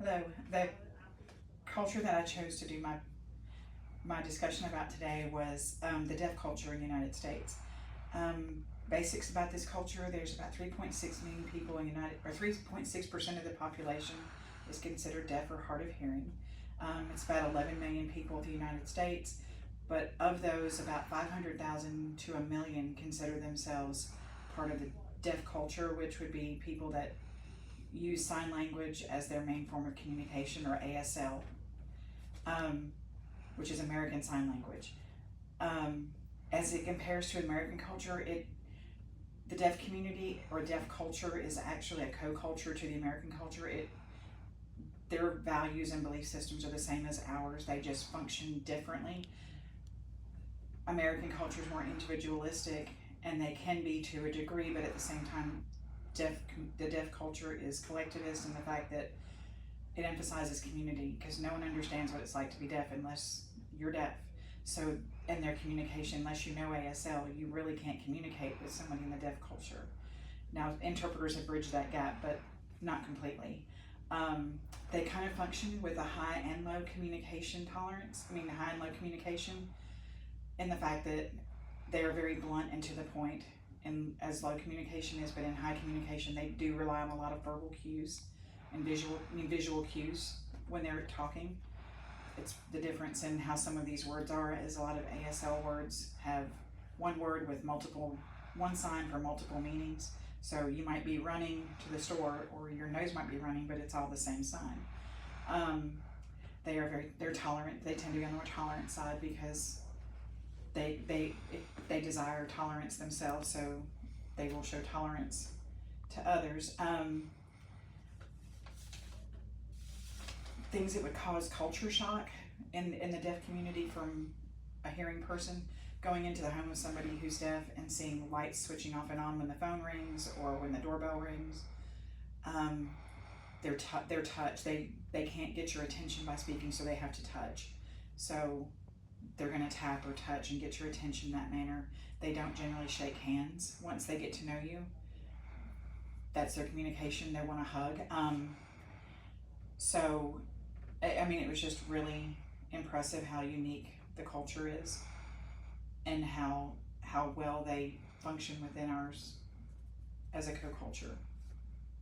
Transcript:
Hello. The culture that I chose to do my discussion about today was the deaf culture in the United States. Basics about this culture: there's about 3.6 million people in United, or 3.6% of the population is considered deaf or hard of hearing. It's about 11 million people in the United States, but of those, about 500,000 to a million consider themselves part of the deaf culture, which would be people that use sign language as their main form of communication, or ASL, which is American Sign Language. As it compares to American culture, the deaf community or deaf culture is actually a co-culture to the American culture. Their values and belief systems are the same as ours. They just function differently. American culture is more individualistic, and they can be to a degree, but at the same time, the deaf culture is collectivist in the fact that it emphasizes community, because no one understands what it's like to be deaf unless you're deaf. So in their communication, unless you know ASL, you really can't communicate with somebody in the deaf culture. Now, interpreters have bridged that gap, but not completely. They kind of function with a high and low communication tolerance. High and low communication, in the fact that they are very blunt and to the point, and as low communication is, but in high communication, they do rely on a lot of verbal cues and visual cues when they're talking. It's the difference in how some of these words are, is a lot of ASL words have one word with one sign for multiple meanings. So you might be running to the store, or your nose might be running, but it's all the same sign. They're tolerant. They tend to be on the more tolerant side because they desire tolerance themselves, so they will show tolerance to others. Things that would cause culture shock in the deaf community from a hearing person: going into the home of somebody who's deaf and seeing lights switching off and on when the phone rings or when the doorbell rings. Their touch, they can't get your attention by speaking, so they have to touch. So they're going to tap or touch and get your attention in that manner. They don't generally shake hands once they get to know you. That's their communication. They want to hug. It was just really impressive how unique the culture is, and how well they function within ours as a co-culture.